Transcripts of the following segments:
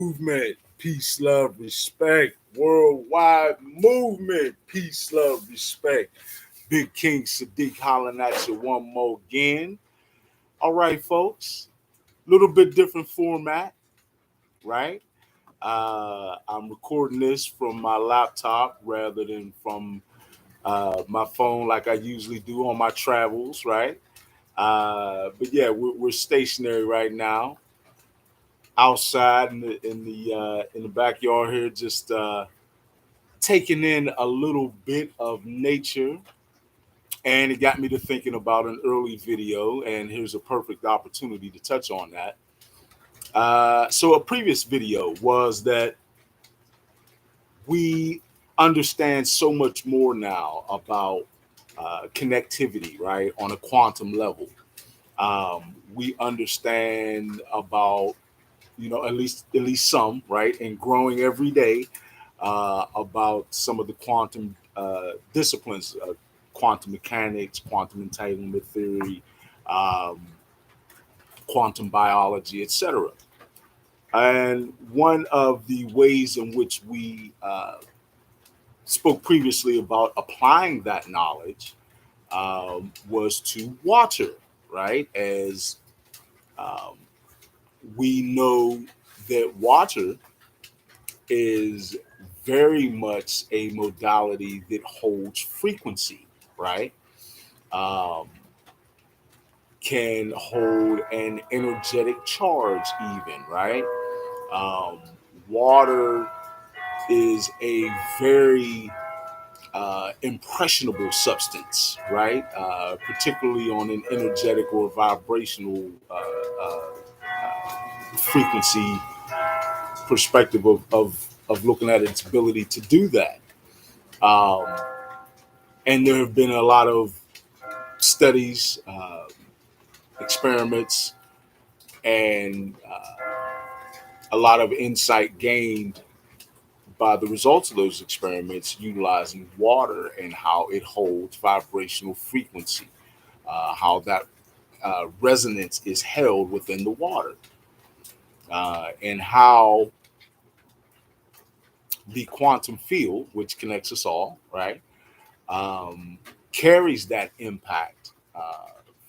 Movement, peace, love, respect. Worldwide movement, peace, love, respect. Big King Sadiq hollering at you one more again. All right, folks. Little bit different format, right? I'm recording this from my laptop rather than from my phone like I usually do on my travels, right? But yeah, we're stationary right now outside in the backyard here, just taking in a little bit of nature, and it got me to thinking about an early video, and here's a perfect opportunity to touch on that. So a previous video was that we understand so much more now about connectivity, right, on a quantum level. We understand about at least some, right, and growing every day about some of the quantum disciplines, quantum mechanics, quantum entanglement theory, um, quantum biology, etc. And one of the ways in which we spoke previously about applying that knowledge was to water, right? As um, we know that water is very much a modality that holds frequency, right? Um, can hold an energetic charge, even, right? Um, Water is a very impressionable substance, right? Particularly on an energetic or vibrational frequency perspective of looking at its ability to do that. Um, and there have been a lot of studies, experiments, and a lot of insight gained by the results of those experiments utilizing water and how it holds vibrational frequency, how that resonance is held within the water, and how the quantum field, which connects us all, right, um, carries that impact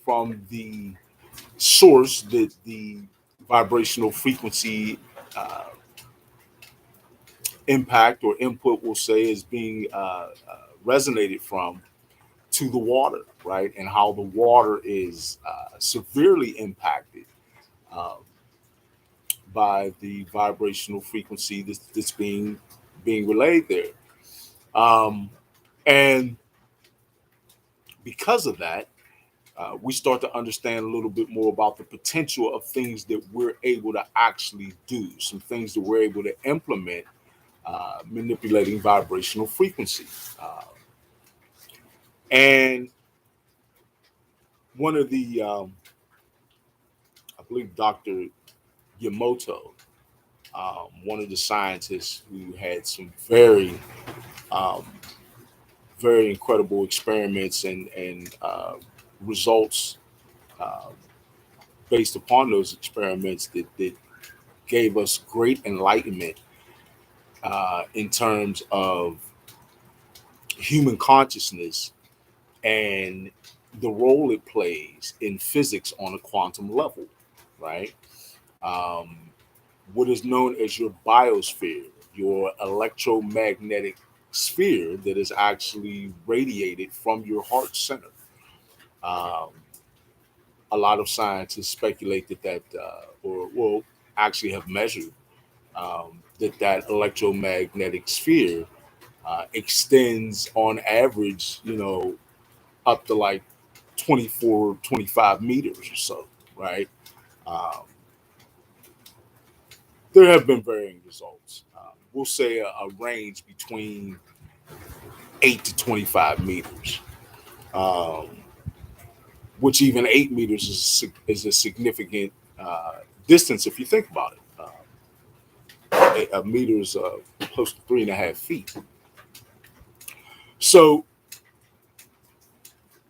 from the source that the vibrational frequency uh, impact or input, will say, is being resonated from to the water, right? And how the water is severely impacted uh, by the vibrational frequency that's being relayed there. Um, and because of that, we start to understand a little bit more about the potential of things that we're able to actually do, some things that we're able to implement, manipulating vibrational frequency. Uh, and one of the, I believe, Dr. Yamoto, one of the scientists who had some um, very incredible experiments and results uh, based upon those experiments that gave us great enlightenment in terms of human consciousness and the role it plays in physics on a quantum level, right? Um, what is known as your biosphere, your electromagnetic sphere that is actually radiated from your heart center. Um, a lot of scientists speculate or will actually have measured that electromagnetic sphere extends on average, up to like 24, 25 meters or so, right? Um, there have been varying results. We'll say a range between 8 to 25 meters, um, which even 8 meters is a significant distance if you think about it. A meter is close to 3.5 feet. So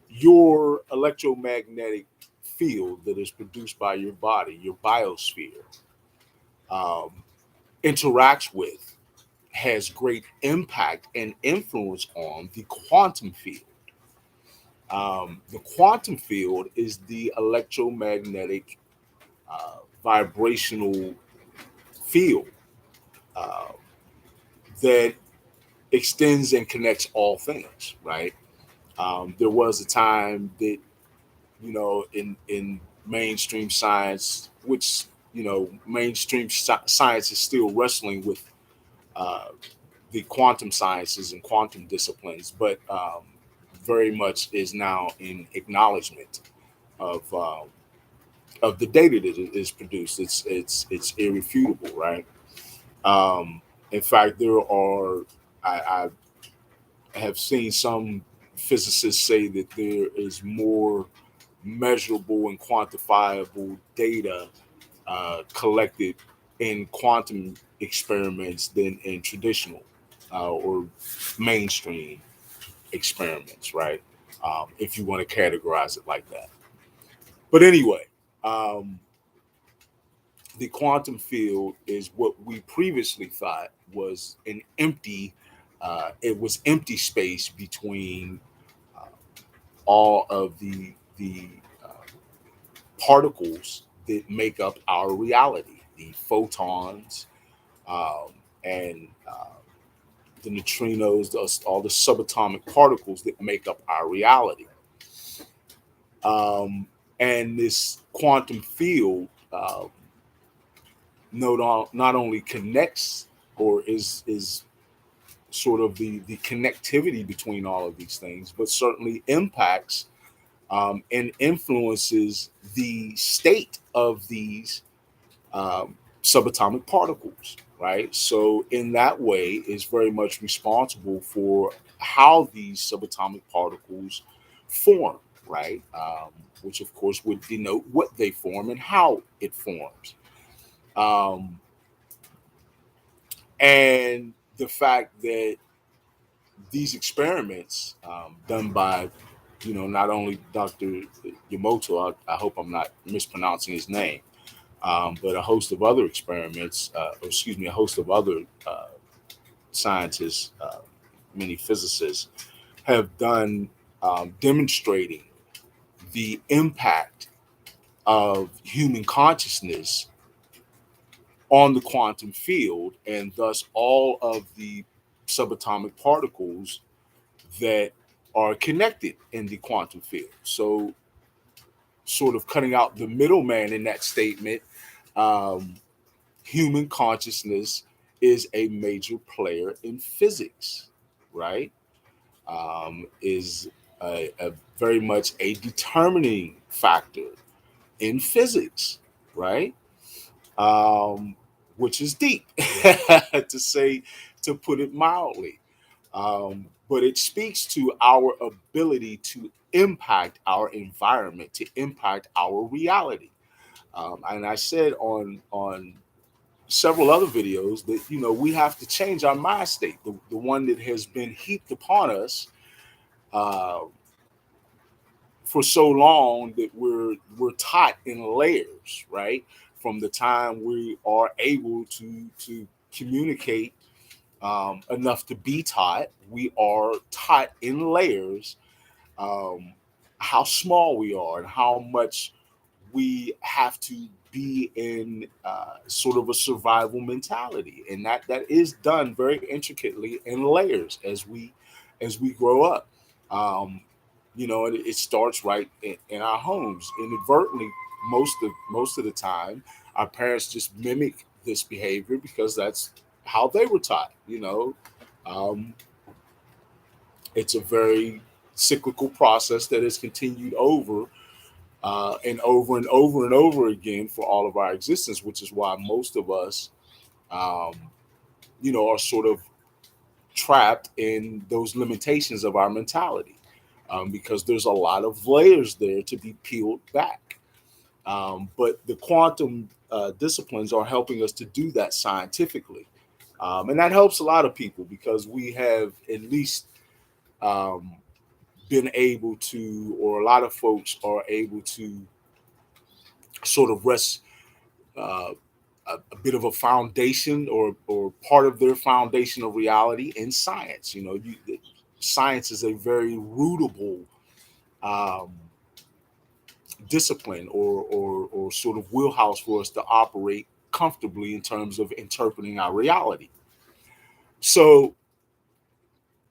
your electromagnetic field that is produced by your body, your biosphere, um, interacts with has great impact and influence on the quantum field. The quantum field is the electromagnetic vibrational field uh, that extends and connects all things, right? There was a time that, in mainstream science, which, mainstream science is still wrestling with uh, the quantum sciences and quantum disciplines, but very much is now in acknowledgement of the data that is produced. It's irrefutable, right? Um, in fact, I have seen some physicists say that there is more measurable and quantifiable data collected in quantum experiments than in traditional or mainstream experiments, right? If you want to categorize it like that. But anyway, um, the quantum field is what we previously thought was an empty, it was empty space between uh, all of the particles that make up our reality, the photons, and the neutrinos, all the subatomic particles that make up our reality. Um, and this quantum field not only connects or is sort of the connectivity between all of these things, but certainly impacts and influences the state of these subatomic particles, right? So in that way, is very much responsible for how these subatomic particles form, right? Which of course would denote what they form and how it forms. Um, and the fact that these experiments done by, not only Dr. Yamoto, I hope I'm not mispronouncing his name, but a host of other experiments, or excuse me, a host of other scientists, many physicists, have done demonstrating the impact of human consciousness on the quantum field, and thus all of the subatomic particles that are connected in the quantum field. So, sort of cutting out the middleman in that statement, um, human consciousness is a major player in physics, right? Is a very much a determining factor in physics, right? Um, which is deep to say, to put it mildly. But it speaks to our ability to impact our environment, to impact our reality. And I said on several other videos that we have to change our mind state, the one that has been heaped upon us uh, for so long, that we're taught in layers, right? From the time we are able to communicate enough to be taught, we are taught in layers um, how small we are and how much we have to be in sort of a survival mentality, and that is done very intricately in layers as we grow up. Um, it starts right in our homes inadvertently. Most of the time, our parents just mimic this behavior because that's how they were taught. Um, it's a very cyclical process that has continued over and over and over and over again for all of our existence, which is why most of us, um, are sort of trapped in those limitations of our mentality, because there's a lot of layers there to be peeled back. But the quantum disciplines are helping us to do that scientifically. And that helps a lot of people because we have at least um, been able to, or a lot of folks are able to sort of rest uh, a bit of a foundation or part of their foundation of reality in science. Science is a very rootable um, discipline or sort of wheelhouse for us to operate comfortably in terms of interpreting our reality. So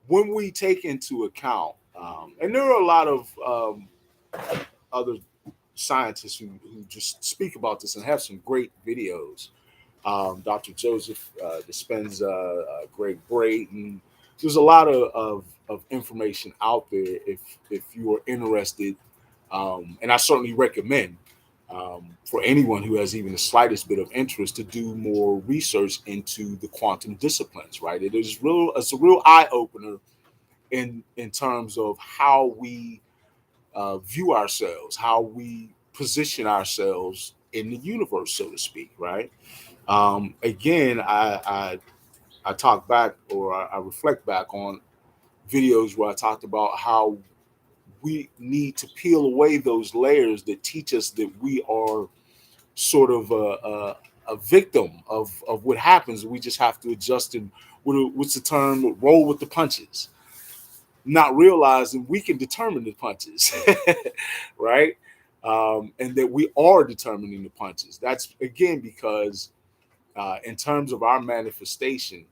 when we take into account, and there are a lot of other scientists who just speak about this and have some great videos. Dr. Joseph Dispenza, Greg Brayton. There's a lot of information out there if you are interested, and I certainly recommend for anyone who has even the slightest bit of interest to do more research into the quantum disciplines. Right, it's a real eye opener in terms of how we view ourselves, how we position ourselves in the universe, so to speak. Right. Again, I talk back or I reflect back on videos where I talked about how we need to peel away those layers that teach us that we are sort of a victim of what happens. We just have to adjust and what's the term? Roll with the punches, not realizing we can determine the punches, right? And that we are determining the punches. That's again because in terms of our manifestation,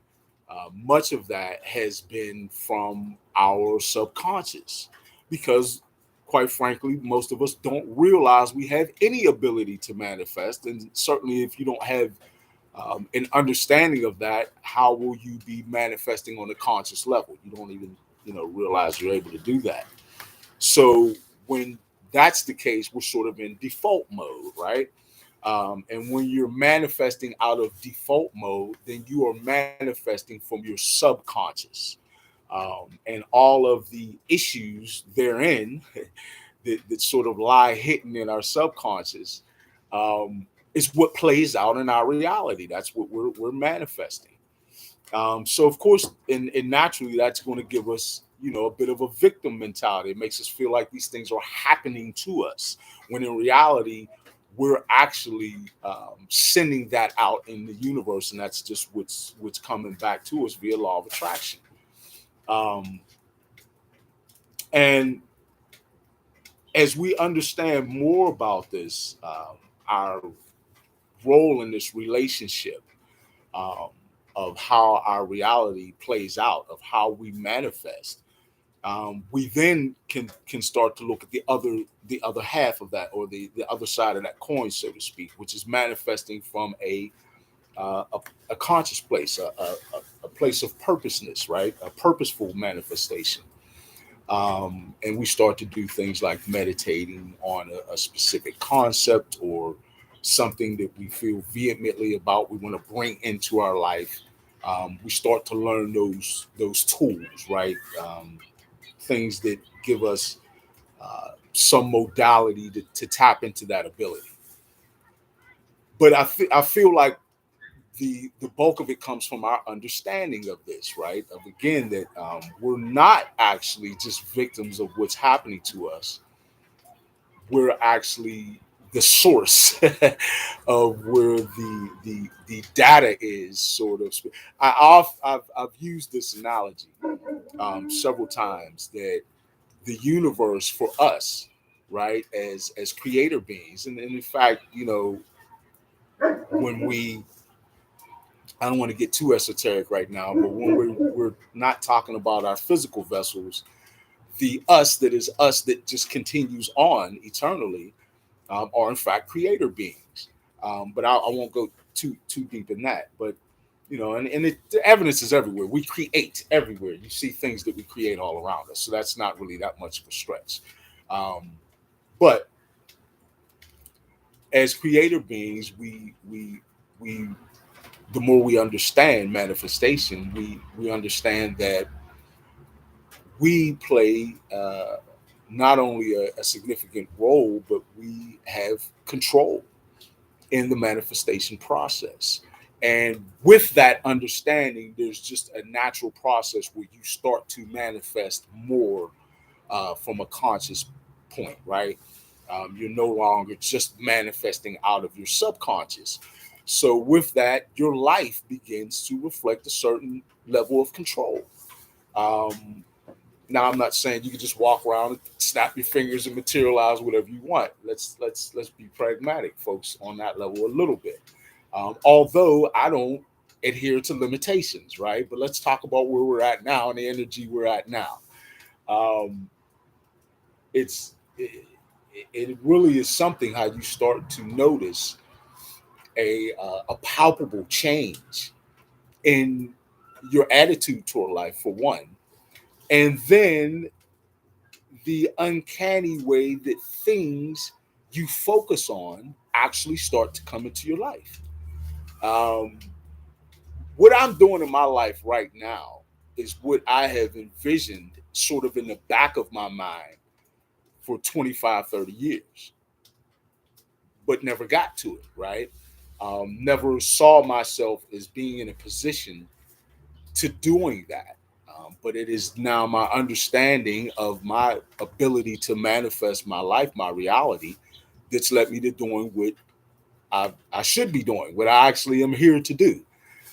much of that has been from our subconscious because, quite frankly, most of us don't realize we have any ability to manifest. And certainly, if you don't have an understanding of that, how will you be manifesting on a conscious level? You don't even realize you're able to do that. So when that's the case, we're sort of in default mode, right? And when you're manifesting out of default mode, then you are manifesting from your subconscious. And all of the issues therein that sort of lie hidden in our subconscious is what plays out in our reality. That's what we're manifesting. So of course, and naturally, that's going to give us, a bit of a victim mentality. It makes us feel like these things are happening to us, when in reality, we're actually sending that out in the universe, and that's just what's coming back to us via law of attraction. Um, and as we understand more about this, our role in this relationship, um, of how our reality plays out, of how we manifest, we then can start to look at the other half of that, or the other side of that coin, so to speak, which is manifesting from a conscious place, a place of purposeness, right? A purposeful manifestation. And we start to do things like meditating on a specific concept or something that we feel vehemently about, we want to bring into our life. We start to learn those tools, right? Things that give us some modality to tap into that ability. But I feel like the bulk of it comes from our understanding of this, right? Of again that we're not actually just victims of what's happening to us. We're actually the source of where the data is, sort of. I've used this analogy several times, that the universe for us, right, as creator beings, and in fact, when we, I don't want to get too esoteric right now, but when we're not talking about our physical vessels, the us that is us that just continues on eternally, are in fact creator beings. But I won't go too deep in that. But the evidence is everywhere. We create everywhere. You see things that we create all around us. So that's not really that much of a stretch. Um, but as creator beings, we the more we understand manifestation, we understand that we play not only a significant role, but we have control in the manifestation process. And with that understanding, there's just a natural process where you start to manifest more from a conscious point, right? You're no longer just manifesting out of your subconscious. So with that, your life begins to reflect a certain level of control. Um, Now I'm not saying you can just walk around and snap your fingers and materialize whatever you want. Let's be pragmatic, folks, on that level a little bit. Although I don't adhere to limitations, right? But let's talk about where we're at now and the energy we're at now. Um, it really is something how you start to notice a palpable change in your attitude toward life, for one, and then the uncanny way that things you focus on actually start to come into your life. Um, what I'm doing in my life right now is what I have envisioned sort of in the back of my mind for 25, 30 years, but never got to it, right? Never saw myself as being in a position to doing that. But it is now my understanding of my ability to manifest my life, my reality, that's led me to doing what I should be doing, what I actually am here to do.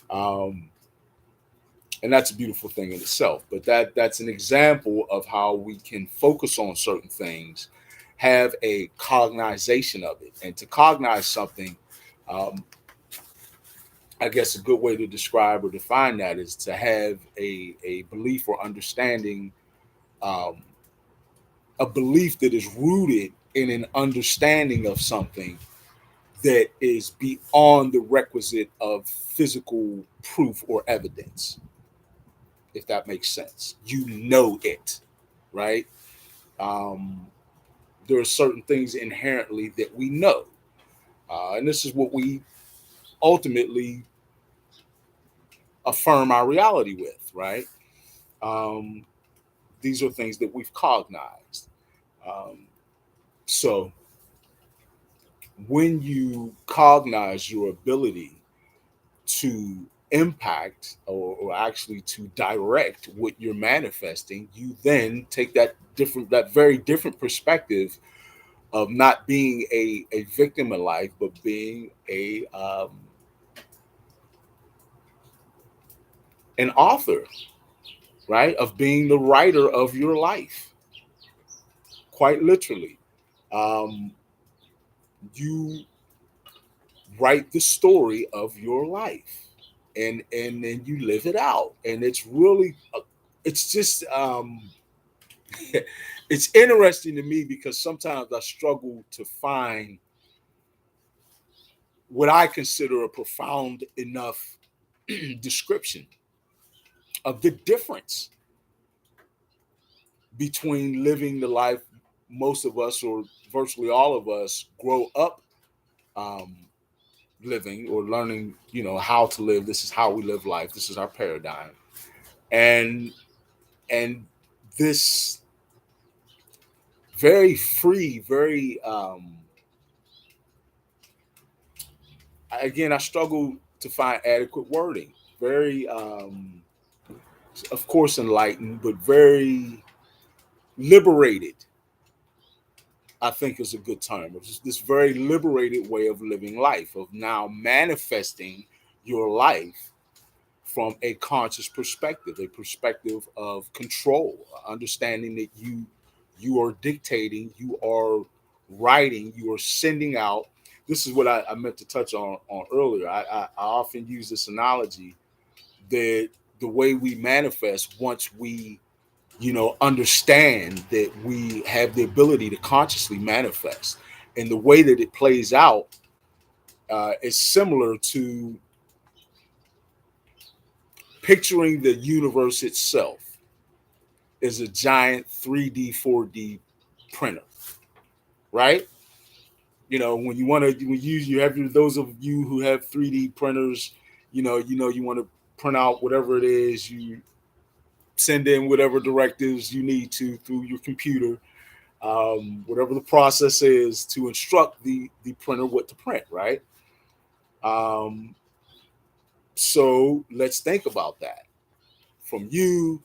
Um, and that's a beautiful thing in itself. But that's an example of how we can focus on certain things, have a cognization of it, and to cognize something. Um, I guess a good way to describe or define that is to have a belief or understanding, um, a belief that is rooted in an understanding of something that is beyond the requisite of physical proof or evidence, if that makes sense. You know it, right? Um, there are certain things inherently that we know. And this is what we ultimately affirm our reality with, right? Um, these are things that we've cognized. Um, so when you cognize your ability to impact or actually to direct what you're manifesting, you then take that very different perspective of not being a victim in life, but being an author, right? Of being the writer of your life, quite literally. Um, you write the story of your life, and then you live it out, and it's really it's just it's interesting to me because sometimes I struggle to find what I consider a profound enough description of the difference between living the life most of us or virtually all of us grow up um, living or learning, how to live. This is how we live life. This is our paradigm. And and this very free, very again, I struggle to find adequate wording. Very of course enlightened, but very liberated, I think, is a good term. It's just this very liberated way of living life, of now manifesting your life from a conscious perspective, a perspective of control, understanding that you are dictating, you are writing, you are sending out. This is what I meant to touch on earlier. I often use this analogy that the way we manifest, once we understand that we have the ability to consciously manifest, and the way that it plays out is similar to picturing the universe itself as a giant 3D, 4D printer, right? When you have those of you who have 3D printers, you want to print out whatever it is, you send in whatever directives you need to through your computer, whatever the process is to instruct the printer what to print, right? Um, so let's think about that, from you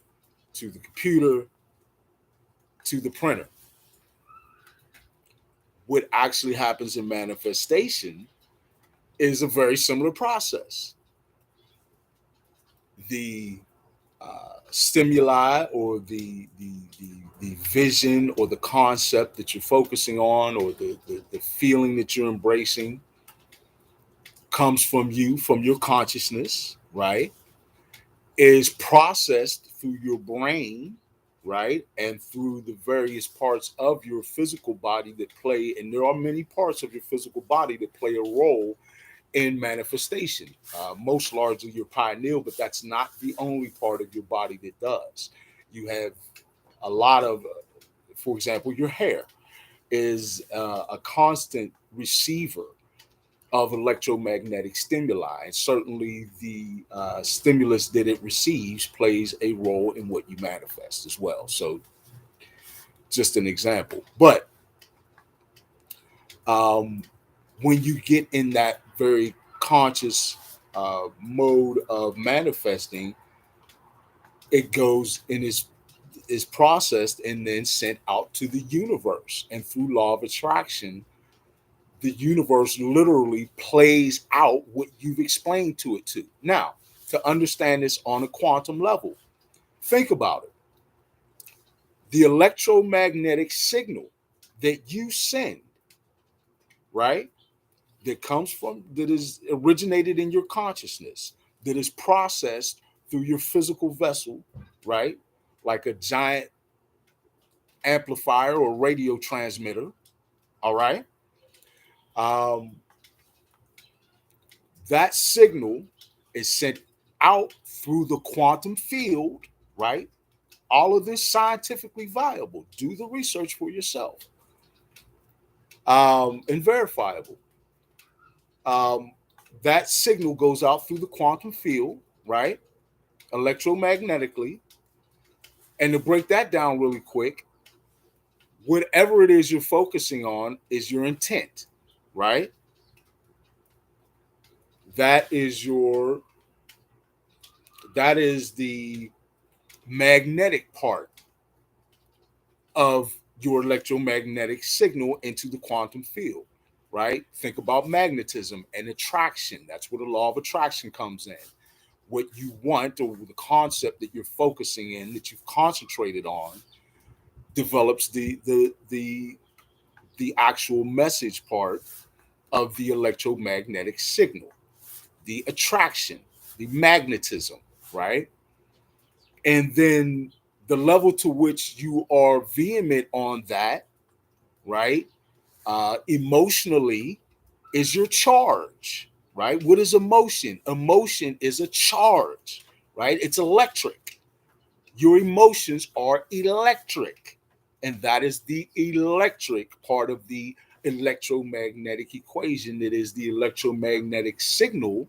to the computer to the printer. What actually happens in manifestation is a very similar process. The stimuli or the vision or the concept that you're focusing on or the feeling that you're embracing comes from you, from your consciousness, right? Is processed through your brain, right? And through the various parts of your physical body that play, and there are many parts of your physical body that play a role in manifestation. Most largely your pineal, but that's not the only part of your body that does. You have a lot of, for example, your hair is a constant receiver of electromagnetic stimuli. And certainly the stimulus that it receives plays a role in what you manifest as well. So, just an example. But um, when you get in that very conscious mode of manifesting, it goes and is processed and then sent out to the universe. And through law of attraction, the universe literally plays out what you've explained to it to. Now, to understand this on a quantum level, think about it. The electromagnetic signal that you send, right? That is originated in your consciousness, that is processed through your physical vessel, right? Like a giant amplifier or radio transmitter, all right? Um, that signal is sent out through the quantum field, right? All of this scientifically viable. Do the research for yourself, and verifiable. Um, that signal goes out through the quantum field, right? Electromagnetically. And to break that down really quick, whatever it is you're focusing on is your intent, right? That is your that is the magnetic part of your electromagnetic signal into the quantum field, right? Think about magnetism and attraction. That's where the law of attraction comes in. What you want, or the concept that you're focusing in, that you've concentrated on, develops the actual message part of the electromagnetic signal, the attraction, the magnetism, right? And then the level to which you are vehement on that, right? Emotionally is your charge, right? What is emotion? Emotion is a charge, right? It's electric. Your emotions are electric. And that is the electric part of the electromagnetic equation, that is the electromagnetic signal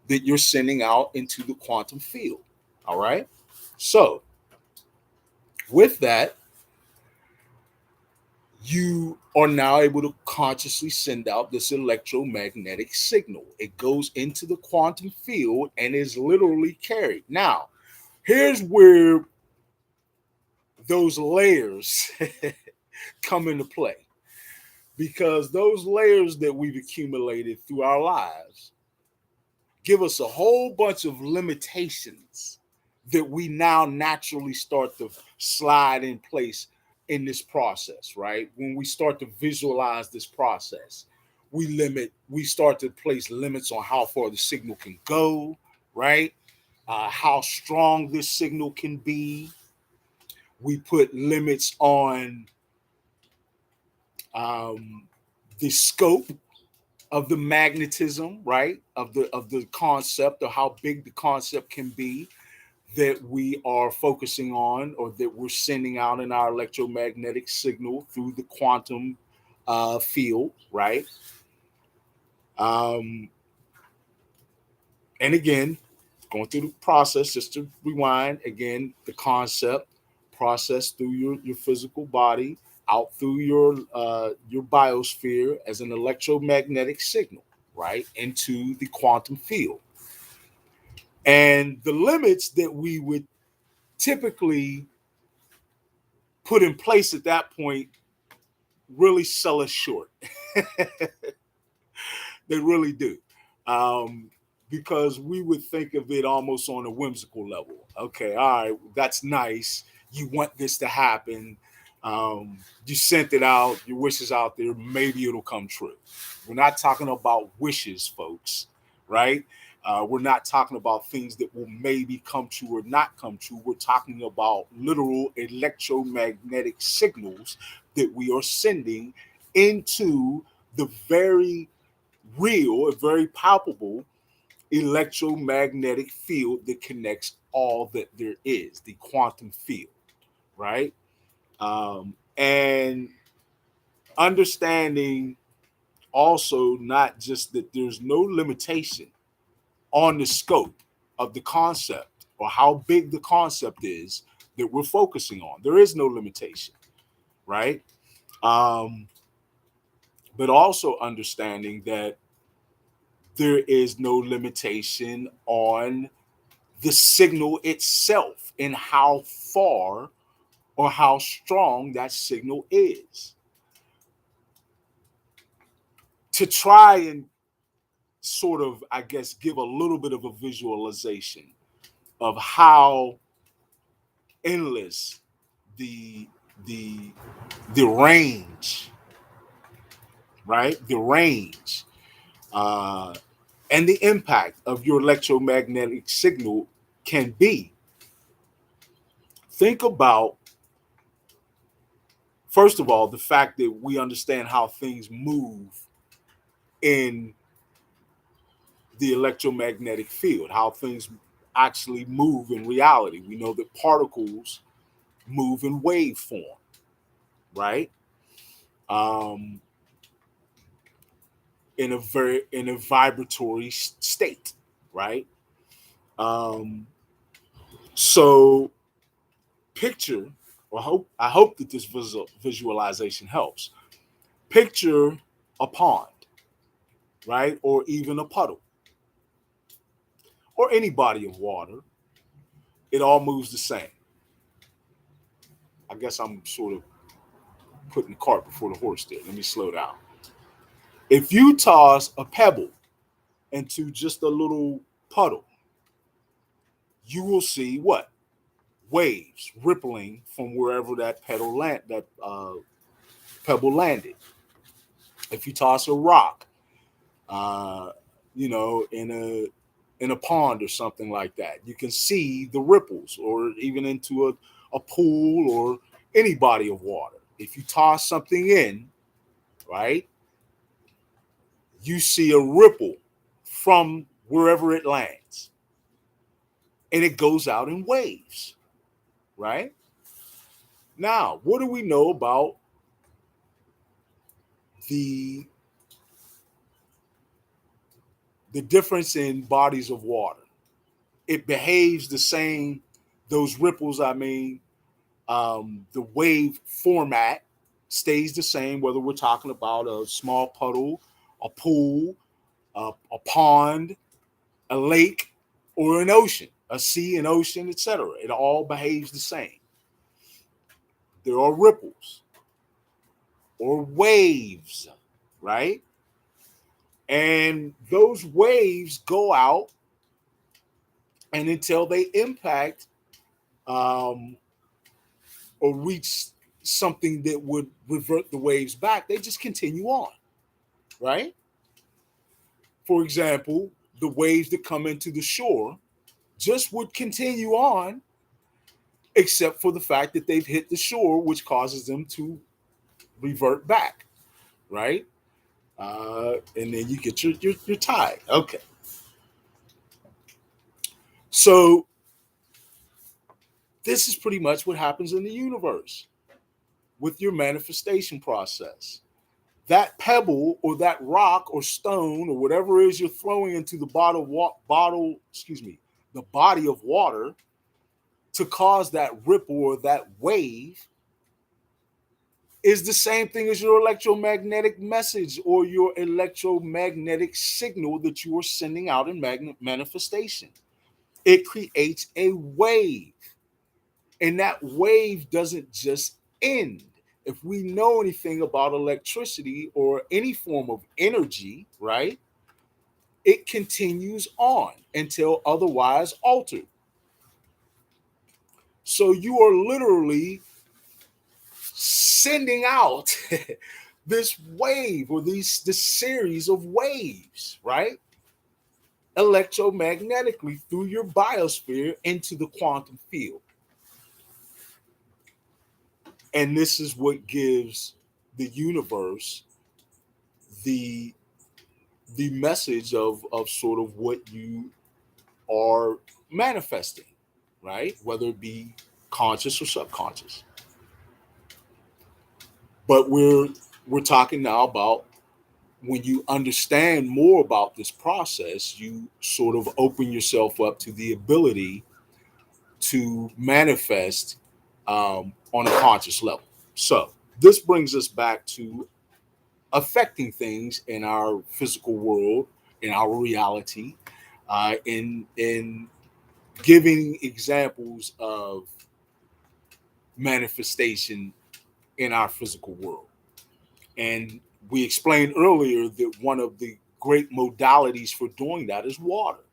that you're sending out into the quantum field. All right. So, with that, you are now able to consciously send out this electromagnetic signal. It goes into the quantum field and is literally carried. Now, here's where those layers come into play, because those layers that we've accumulated through our lives give us a whole bunch of limitations that we now naturally start to slide in place in this process, right? When we start to visualize this process, we start to place limits on how far the signal can go, right? How strong this signal can be. We put limits on um, the scope of the magnetism, right? Of the concept, or how big the concept can be that we are focusing on, or that we're sending out in our electromagnetic signal through the quantum field, right? Um, and again, going through the process, just to rewind again, the concept process through your physical body, out through your biosphere as an electromagnetic signal, right, into the quantum field. And the limits that we would typically put in place at that point really sell us short. They really do. um, because we would think of it almost on a whimsical level. Okay, all right, that's nice. You want this to happen. You sent it out, your wishes out there, maybe it'll come true. We're not talking about wishes, folks, right? We're not talking about things that will maybe come true or not come true. We're talking about literal electromagnetic signals that we are sending into the very real, very palpable electromagnetic field that connects all that there is, the quantum field, right? And understanding also not just that there's no limitation on the scope of the concept or how big the concept is that we're focusing on. There is no limitation, right? Um, but also understanding that there is no limitation on the signal itself and how far or how strong that signal is. To try and sort of, I guess, give a little bit of a visualization of how endless the the the range, right? The range uh, and the impact of your electromagnetic signal can be. Think about, first of all, the fact that we understand how things move in the electromagnetic field, how things actually move in reality. We know that particles move in wave form, right? Um, in a vibratory state, right? Um, so picture, or I hope that this visualization helps. Picture a pond, right, or even a puddle, or any body of water. It all moves the same. I guess I'm sort of putting the cart before the horse there. Let me slow down. If you toss a pebble into just a little puddle, you will see what? Waves rippling from wherever that pebble landed. If you toss a rock, uh, in a pond or something like that, you can see the ripples, or even into a pool or any body of water. If you toss something in, right, you see a ripple from wherever it lands, and it goes out in waves, right? Now, what do we know about the the difference in bodies of water? It behaves the same. Those ripples, I mean, the wave format stays the same, whether we're talking about a small puddle, a pool, a pond, a lake, or an ocean, a sea, an ocean, etc. It all behaves the same. There are ripples or waves, right? And those waves go out, and until they impact um, or reach something that would revert the waves back, they just continue on, right? For example, the waves that come into the shore just would continue on, except for the fact that they've hit the shore, which causes them to revert back, right? And then you get your tide. Okay. So this is pretty much what happens in the universe with your manifestation process. That pebble or that rock or stone or whatever it is you're throwing into the the body of water to cause that ripple or that wave is the same thing as your electromagnetic message or your electromagnetic signal that you are sending out in manifestation. It creates a wave, and that wave doesn't just end. If we know anything about electricity or any form of energy, right, it continues on until otherwise altered. So you are literally sending out this wave or this series of waves, right? Electromagnetically through your biosphere into the quantum field. And this is what gives the universe the message of sort of what you are manifesting, right? Whether it be conscious or subconscious. But we're talking now about when you understand more about this process, you sort of open yourself up to the ability to manifest on a conscious level. So this brings us back to affecting things in our physical world, in our reality, in giving examples of manifestation in our physical world. And we explained earlier that one of the great modalities for doing that is water,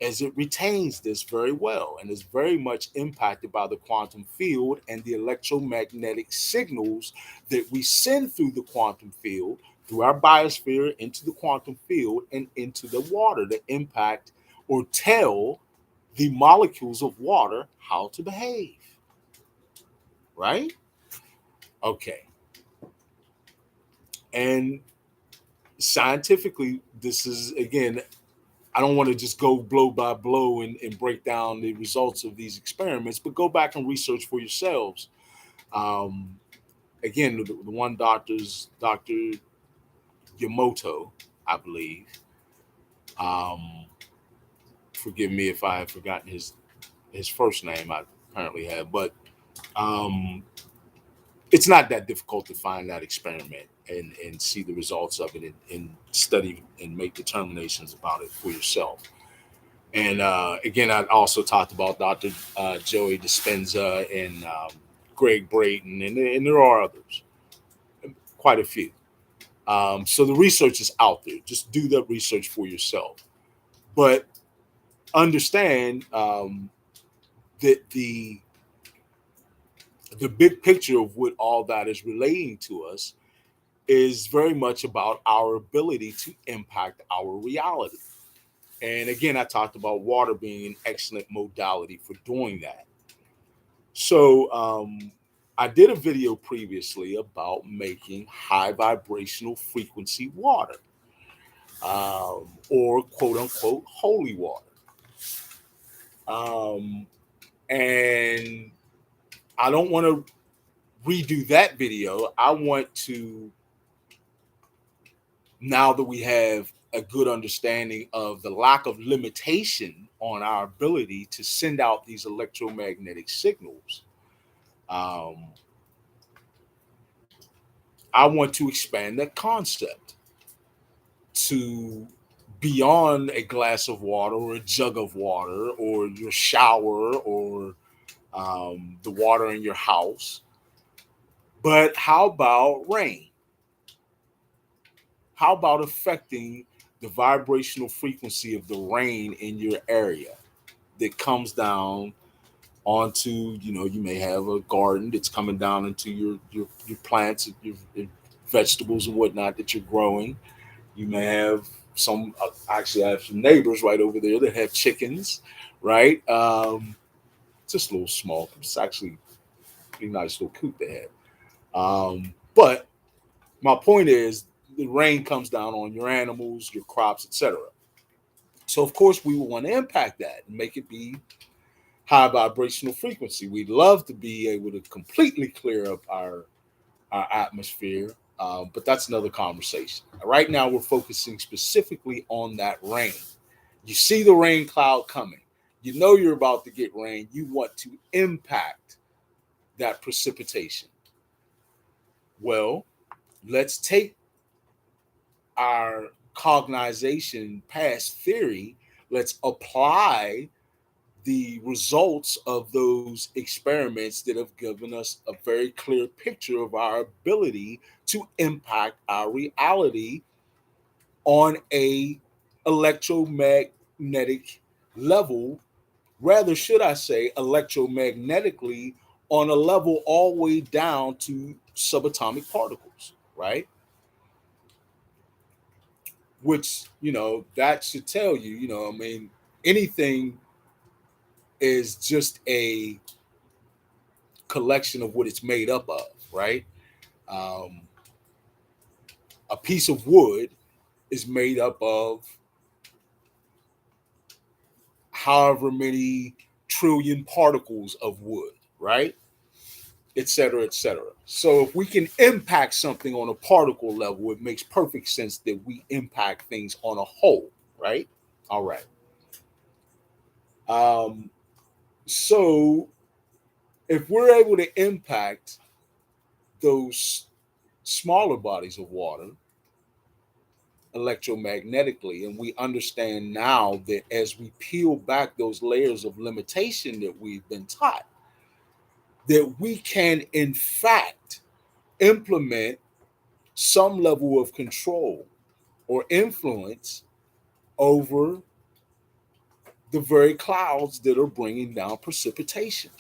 as it retains this very well and is very much impacted by the quantum field and the electromagnetic signals that we send through the quantum field, through our biosphere, into the quantum field and into the water that impact or tell the molecules of water how to behave. Right? Okay. And scientifically, this is, again, I don't want to just go blow by blow and break down the results of these experiments, but go back and research for yourselves. Um, Again, the one Dr. Yamoto, I believe. Um, Forgive me if I have forgotten his first name. I apparently have, but um, it's not that difficult to find that experiment and see the results of it and study and make determinations about it for yourself. And again, I also talked about Dr. Joey Dispenza and Greg Brayton, and there are others, quite a few. So the research is out there. Just do that research for yourself. But understand that the big picture of what all that is relating to us is very much about our ability to impact our reality. And again, I talked about water being an excellent modality for doing that. So I did a video previously about making high vibrational frequency water, or quote unquote holy water. Um, and I don't want to redo that video. I want to, now that we have a good understanding of the lack of limitation on our ability to send out these electromagnetic signals, um, I want to expand that concept to beyond a glass of water or a jug of water or your shower or the water in your house. But how about rain? How about affecting the vibrational frequency of the rain in your area that comes down onto, you may have a garden that's coming down into your plants, your vegetables and whatnot that you're growing. You may have some, actually, I have some neighbors right over there that have chickens, right? Just a little small. It's actually a pretty nice little coop they have. But my point is, the rain comes down on your animals, your crops, etc. So, of course, we will want to impact that and make it be high vibrational frequency. We'd love to be able to completely clear up our atmosphere, but that's another conversation. Right now, we're focusing specifically on that rain. You see the rain cloud coming. You know you're about to get rain. You want to impact that precipitation. Well, let's take our cognization past theory. Let's apply the results of those experiments that have given us a very clear picture of our ability to impact our reality on a electromagnetic level, rather, should I say, electromagnetically on a level all the way down to subatomic particles, right? Which, that should tell you, I mean, anything is just a collection of what it's made up of, right? Um, a piece of wood is made up of however many trillion particles of wood, right? Et cetera, et cetera. So if we can impact something on a particle level, it makes perfect sense that we impact things on a whole, right? All right. Um, so if we're able to impact those smaller bodies of water electromagnetically, and we understand now that as we peel back those layers of limitation that we've been taught, that we can in fact implement some level of control or influence over the very clouds that are bringing down precipitation.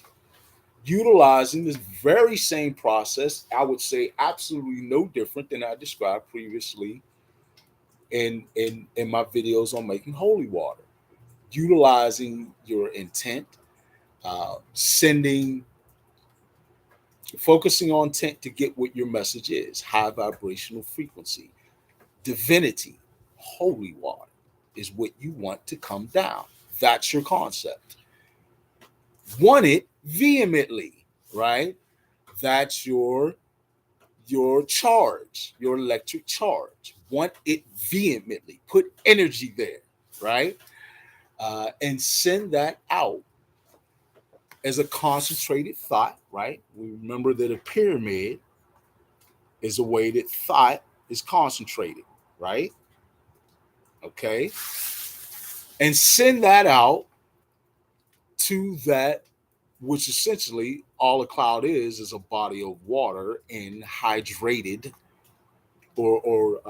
Utilizing this very same process, I would say absolutely no different than I described previously in my videos on making holy water. Utilizing your intent, sending, focusing on intent to get what your message is, high vibrational frequency, divinity, holy water is what you want to come down. That's your concept. Want it vehemently, right? That's your charge, your electric charge. Want it vehemently. Put energy there, right? And send that out as a concentrated thought, right? We remember that a pyramid is a way that thought is concentrated, right? Okay. And send that out to that, which essentially all a cloud is a body of water in hydrated or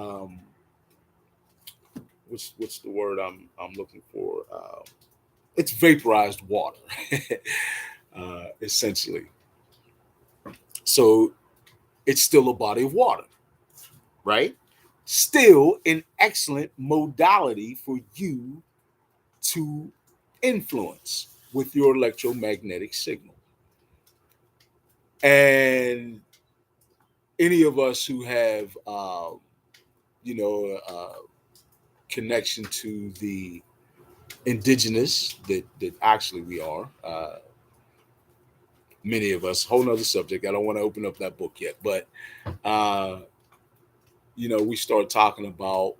what's the word I'm looking for? It's vaporized water, essentially. So it's still a body of water, right? Still an excellent modality for you to influence with your electromagnetic signal. And any of us who have, you know, connection to the indigenous that actually we are, many of us, whole nother subject. I don't want to open up that book yet, but uh, we start talking about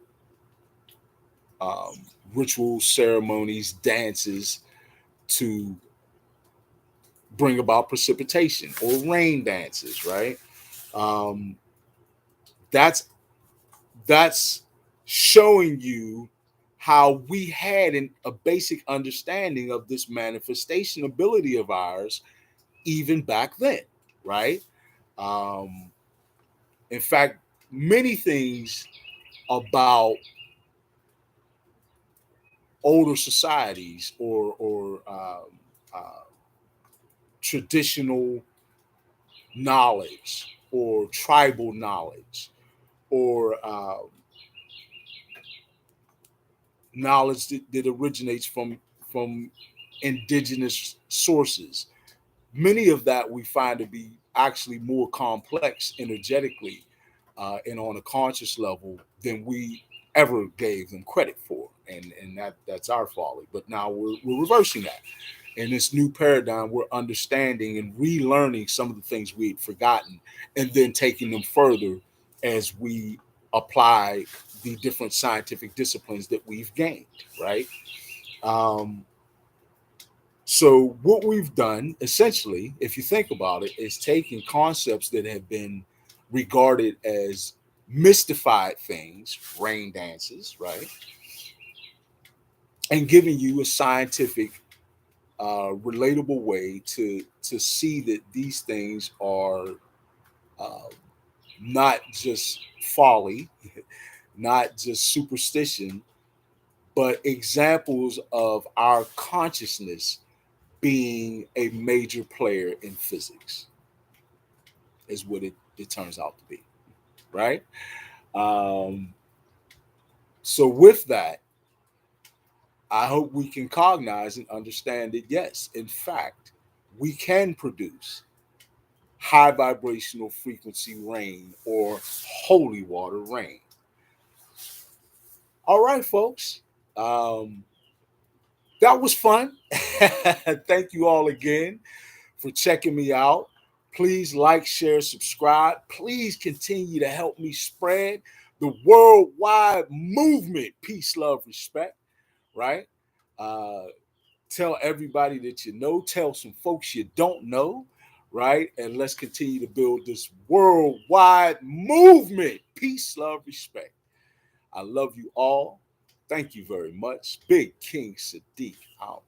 um, rituals, ceremonies, dances to bring about precipitation or rain dances, right? Um, that's that's showing you how we had a basic understanding of this manifestation ability of ours even back then, right? Um, in fact, many things about older societies or uh, traditional knowledge or tribal knowledge or knowledge that originates from indigenous sources. Many of that we find to be actually more complex energetically and on a conscious level than we ever gave them credit for, and that's our folly. But now we're reversing that. In this new paradigm, we're understanding and relearning some of the things we had forgotten, and then taking them further as we apply the different scientific disciplines that we've gained. Right. Um, so what we've done, essentially, if you think about it, is taking concepts that have been regarded as mystified things, rain dances, right, and giving you a scientific, relatable way to see that these things are uh, not just folly, not just superstition, but examples of our consciousness being a major player in physics is what it turns out to be, right? Um, so with that, I hope we can cognize and understand that yes, in fact, we can produce high vibrational frequency rain or holy water rain. All right, folks. That was fun. Thank you all again for checking me out. Please like, share, subscribe. Please continue to help me spread the worldwide movement. Peace, love, respect, right? Uh, Tell everybody that you know. Tell some folks you don't know, right? And let's continue to build this worldwide movement. Peace, love, respect. I love you all. Thank you very much. Big King Sadiq out.